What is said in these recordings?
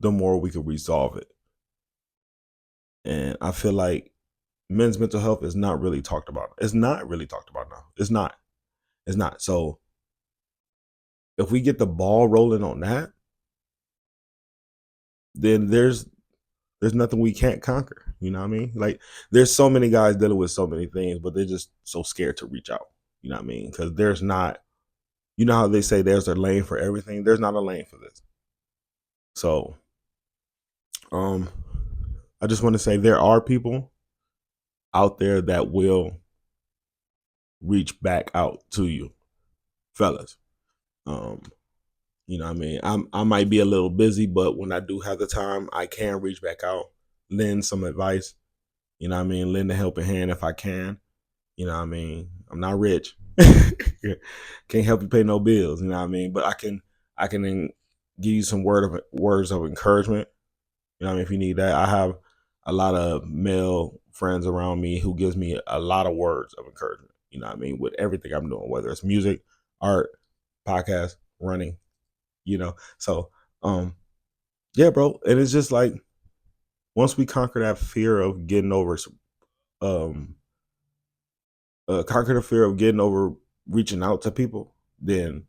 the more we can resolve it. And I feel like men's mental health is not really talked about. It's not really talked about now. It's not. It's not. So if we get the ball rolling on that, then there's nothing we can't conquer. You know what I mean? Like there's so many guys dealing with so many things, but they're just so scared to reach out. You know what I mean? Because there's not, you know how they say there's a lane for everything? There's not a lane for this. So I just want to say there are people out there that will reach back out to you, fellas. Um, you know what I mean? I might be a little busy, but when I do have the time, I can reach back out, lend some advice, you know what I mean, lend a helping hand if I can. You know what I mean? I'm not rich. Can't help you pay no bills, you know what I mean? But I can give you some words of encouragement. You know what I mean? If you need that. I have a lot of male friends around me who gives me a lot of words of encouragement. You know what I mean? With everything I'm doing, whether it's music, art, podcast, running, you know. So yeah, bro. And it's just like once we conquer that fear of getting over um conquer the fear of getting over reaching out to people, then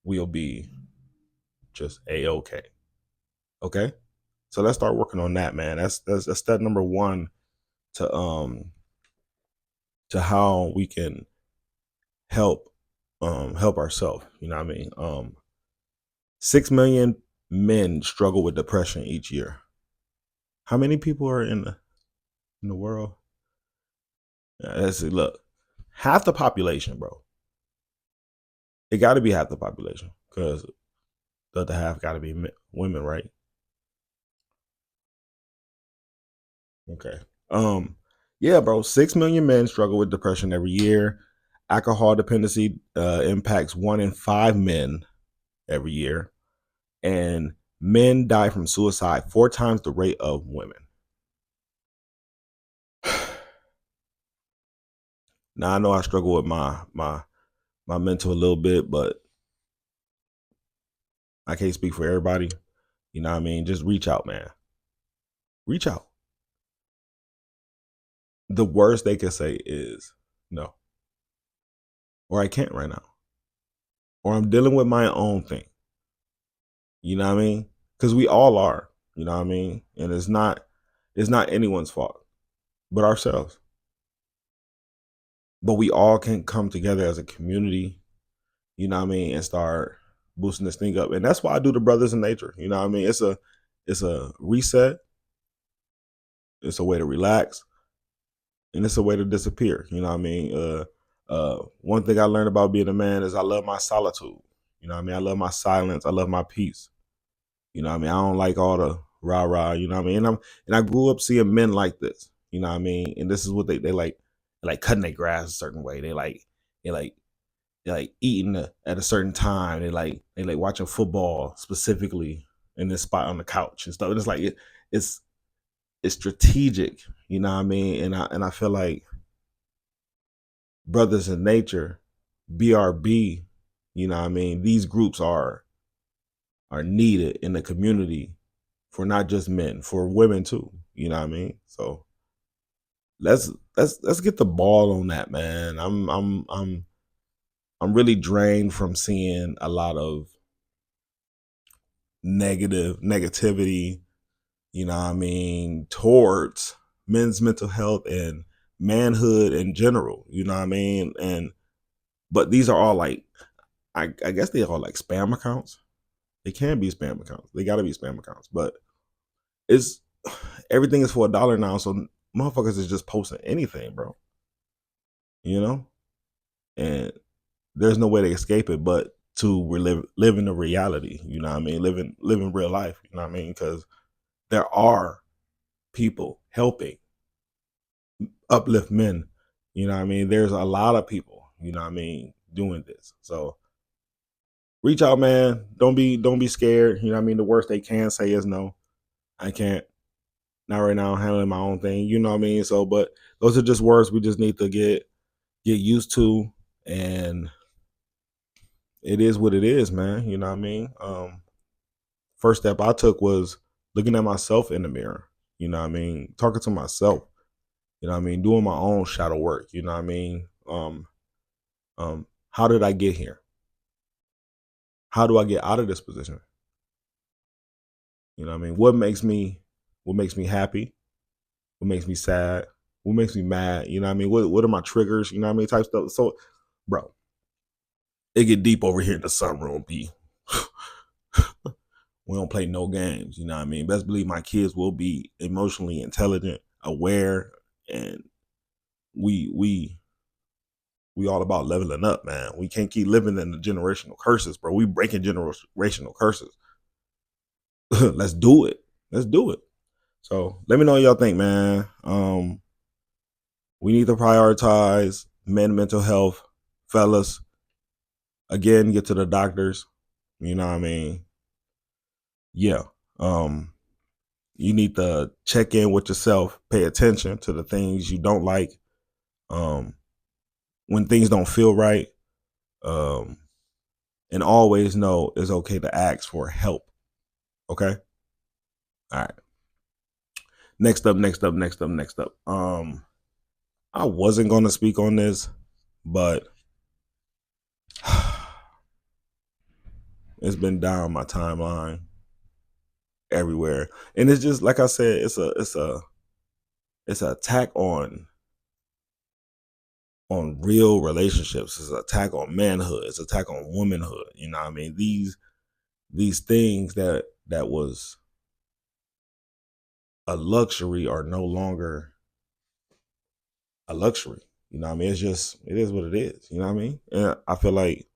we'll be just a-okay. Okay? So let's start working on that, man. That's step number one to how we can help help ourselves. You know what I mean? 6 million men struggle with depression each year. How many people are in the world? Let's see, look, half the population, bro. It got to be half the population because the other half got to be women, right? Okay. Yeah, bro. 6 million men struggle with depression every year. Alcohol dependency impacts 1 in 5 men every year, and men die from suicide 4 times the rate of women. Now I know I struggle with my mental a little bit, but I can't speak for everybody. You know what I mean? Just reach out, man. Reach out. The worst they can say is no, or I can't right now, or I'm dealing with my own thing. You know what I mean? Because we all are. You know what I mean? And it's not anyone's fault but ourselves. But we all can come together as a community, you know what I mean, and start boosting this thing up. And that's why I do the Brothers in Nature. You know what I mean? It's a reset. It's a way to relax, and it's a way to disappear. You know what I mean? One thing I learned about being a man is I love my solitude. You know what I mean? I love my silence. I love my peace. You know what I mean? I don't like all the rah rah. You know what I mean? And I grew up seeing men like this. You know what I mean? And this is what they like. They like cutting their grass a certain way. They like eating at a certain time. They like watching football specifically in this spot on the couch and stuff. And it's like it's it's strategic. You know what I mean? And I feel like Brothers in Nature, BRB. You know what I mean? These groups are needed in the community for not just men, for women too. You know what I mean? So let's get the ball on that, man. I'm really drained from seeing a lot of negativity, you know what I mean, towards men's mental health and manhood in general, you know what I mean? And but these are all like I guess they are like spam accounts. They can be spam accounts. They gotta be spam accounts. But it's everything is for $1 now, so motherfuckers is just posting anything, bro. You know? And there's no way to escape it but to live in the reality, you know what I mean? Living real life, you know what I mean? Because there are people helping uplift men. You know what I mean? There's a lot of people, you know what I mean, doing this. So reach out, man. Don't be scared. You know what I mean? The worst they can say is no. I can't. Not right now. I'm handling my own thing. You know what I mean? So, but those are just words we just need to get used to, and it is what it is, man. You know what I mean? First step I took was looking at myself in the mirror, you know what I mean? Talking to myself, you know what I mean? Doing my own shadow work, you know what I mean? How did I get here? How do I get out of this position? You know what I mean? What makes me happy? What makes me sad? What makes me mad? You know what I mean? What are my triggers? You know what I mean? Type stuff. So, bro, it get deep over here in the sunroom, B. We don't play no games. You know what I mean? Best believe my kids will be emotionally intelligent, aware, and we we all about leveling up, man. We can't keep living in the generational curses, bro. We breaking generational curses. Let's do it. Let's do it. So let me know what y'all think, man. We need to prioritize mental health, fellas. Again, get to the doctors. You know what I mean? Yeah. You need to check in with yourself, pay attention to the things you don't like. When things don't feel right. And always know it's okay to ask for help. Okay? All right. Next up. I wasn't gonna speak on this, but it's been down my timeline everywhere. And it's just like I said, it's an attack on real relationships. It's an attack on manhood. It's an attack on womanhood. You know what I mean? These things that was a luxury are no longer a luxury. You know what I mean? It's just, it is what it is. You know what I mean? And I feel like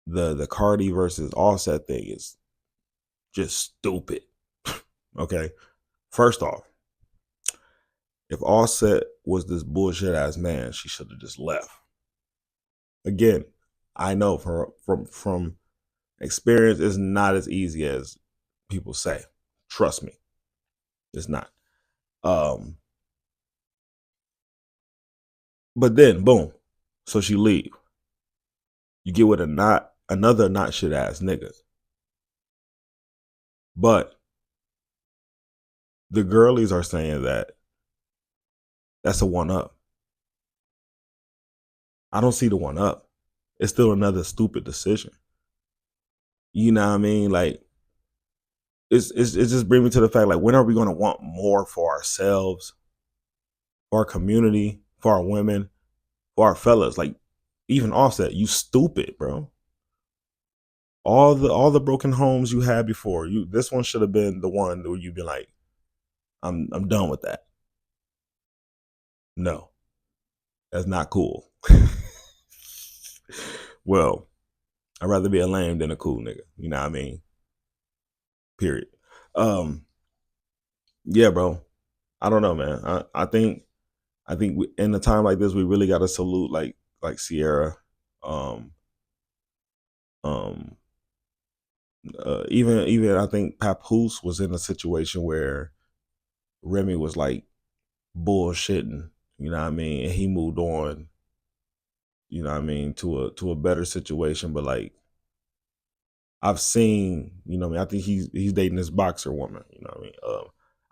the Cardi versus Offset thing is just stupid. Okay. First off, if Offset was this bullshit ass man, she should have just left. Again, I know from experience, it's not as easy as people say. Trust me, it's not. But then, boom, so she leave. You get with another not shit ass nigga. But the girlies are saying that that's a one up. I don't see the one up. It's still another stupid decision. You know what I mean? Like, it's just bring me to the fact, like, when are we going to want more for ourselves, for our community, for our women, for our fellas? Like, even Offset, you stupid, bro. All the broken homes you had before, this one should have been the one where you'd be like, I'm done with that. No, that's not cool. Well, I'd rather be a lame than a cool nigga. You know what I mean? Period. Yeah, bro. I don't know, man. I think in a time like this, we really got to salute like Sierra. Um, um, even I think Papoose was in a situation where Remy was like bullshitting. You know what I mean? And he moved on. You know what I mean, to a better situation. But like, I've seen, you know what I mean, I think he's dating this boxer woman. You know what I mean?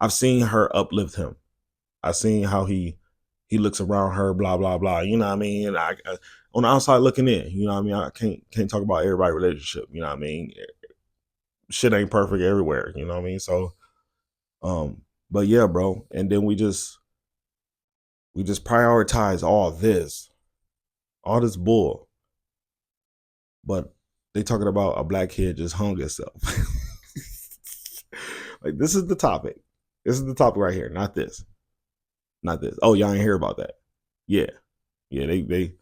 I've seen her uplift him. I've seen how he looks around her, blah blah blah. You know what I mean? And I on the outside looking in, you know what I mean. I can't talk about everybody's relationship. You know what I mean? Shit ain't perfect everywhere. You know what I mean? So, but yeah, bro. And then we just prioritize all this bull. But they talking about a black kid just hung himself. Like, this is the topic. This is the topic right here. Not this. Not this. Oh, y'all ain't hear about that. Yeah. Yeah, they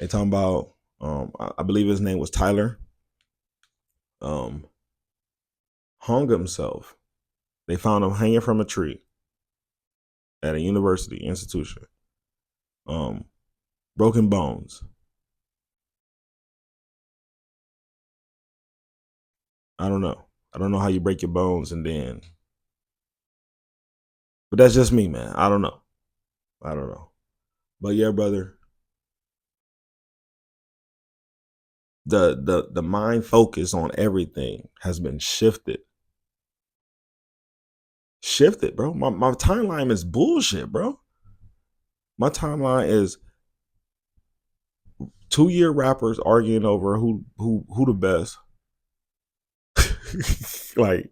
talking about I believe his name was Tyler. Hung himself. They found him hanging from a tree at a university institution. Broken bones. I don't know. I don't know how you break your bones and then, but that's just me, man. I don't know. I don't know. But yeah, brother, the mind focus on everything has been shifted shifted, bro. My timeline is bullshit, bro. My timeline is 2-year rappers arguing over who the best. Like,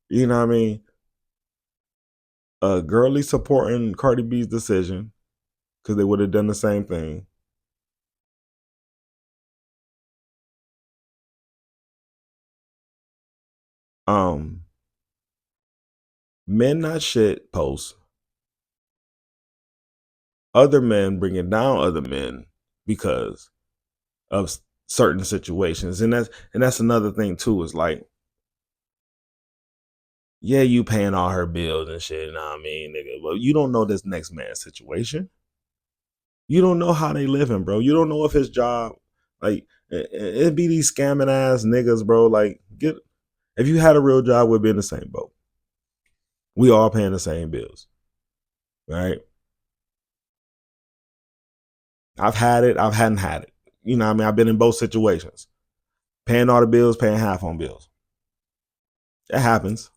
you know what I mean? Girly supporting Cardi B's decision because they would have done the same thing. Um, Men not shit posts. Other men bringing down other men because of certain situations, and that's another thing too. Is like, yeah, you paying all her bills and shit. You know what I mean, nigga? But you don't know this next man's situation. You don't know how they living, bro. You don't know if his job, like, it be these scamming ass niggas, bro. Like, if you had a real job, we'd be in the same boat. We all paying the same bills, right? I've had it. I've hadn't had it. You know what I mean? I've been in both situations. Paying all the bills, paying half on bills. It happens.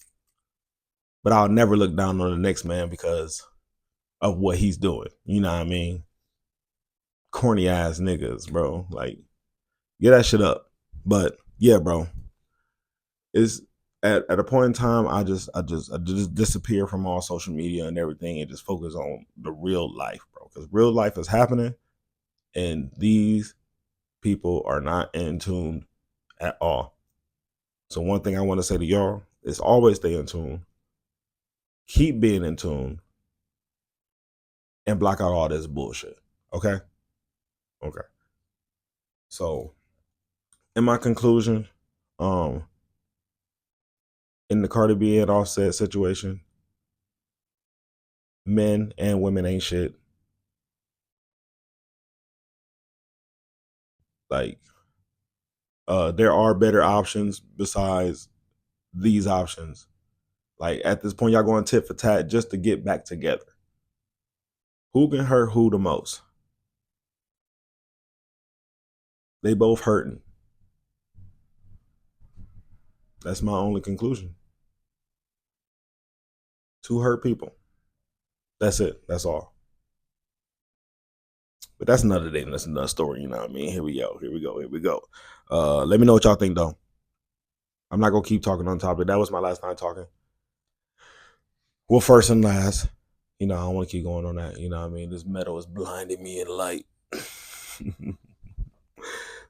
But I'll never look down on the next man because of what he's doing. You know what I mean? Corny ass niggas, bro. Like, get that shit up. But yeah, bro. It's at a point in time I just disappear from all social media and everything and just focus on the real life, bro. Because real life is happening and these people are not in tune at all. So one thing I want to say to y'all is always stay in tune. Keep being in tune and block out all this bullshit. Okay? Okay. So in my conclusion, um, in the Cardi B and Offset situation, men and women ain't shit. Like, there are better options besides these options. Like, at this point, y'all going tit for tat just to get back together. Who can hurt who the most? They both hurting. That's my only conclusion. Two hurt people. That's it. That's all. But that's another day. That's another story. You know what I mean? Here we go. Here we go. Here we go. Let me know what y'all think, though. I'm not gonna keep talking on topic. That was my last time talking. Well, first and last. You know, I don't want to keep going on that. You know what I mean? This metal is blinding me in light.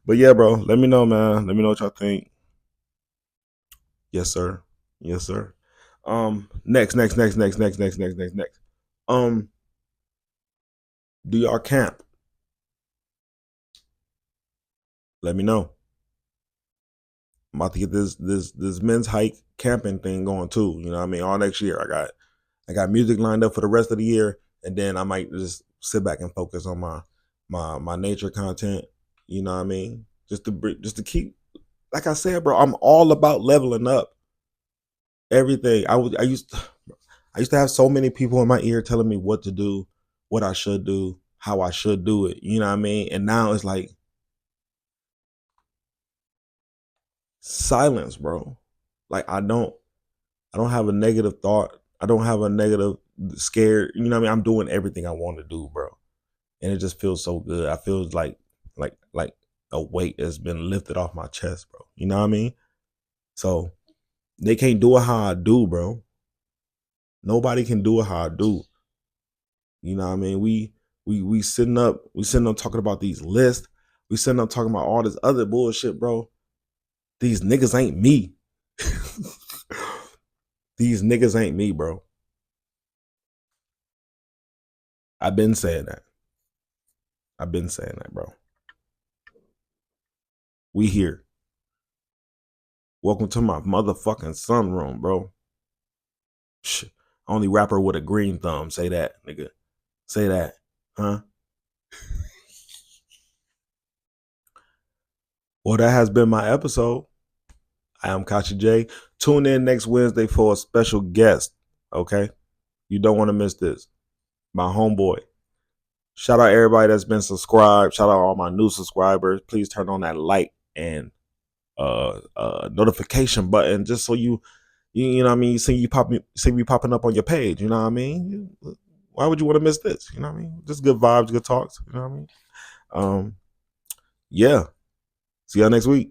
But yeah, bro. Let me know, man. Let me know what y'all think. Yes, sir. Yes, sir. Next. Do y'all camp? Let me know. I'm about to get this men's hike camping thing going too. You know what I mean? All next year. I got music lined up for the rest of the year, and then I might just sit back and focus on my nature content. You know what I mean? Just to keep, like I said, bro. I'm all about leveling up everything. I used to have so many people in my ear telling me what to do, what I should do, how I should do it. You know what I mean? And now it's like silence, bro. Like, I don't have a negative thought. I don't have a negative scared. You know what I mean? I'm doing everything I want to do, bro. And it just feels so good. I feel like a weight has been lifted off my chest, bro. You know what I mean? So they can't do it how I do, bro. Nobody can do it how I do. You know what I mean? We sitting up talking about these lists. We sitting up talking about all this other bullshit, bro. These niggas ain't me. These niggas ain't me, bro. I've been saying that. I've been saying that, bro. We here. Welcome to my motherfucking sunroom, bro. Shh. Only rapper with a green thumb. Say that, nigga. Say that. Huh? Well, that has been my episode. I am Kachi J. Tune in next Wednesday for a special guest. Okay? You don't want to miss this. My homeboy. Shout out everybody that's been subscribed. Shout out all my new subscribers. Please turn on that like and notification button just so you You know what I mean? See me popping up on your page. You know what I mean? Why would you want to miss this? You know what I mean? Just good vibes, good talks. You know what I mean? Yeah. See y'all next week.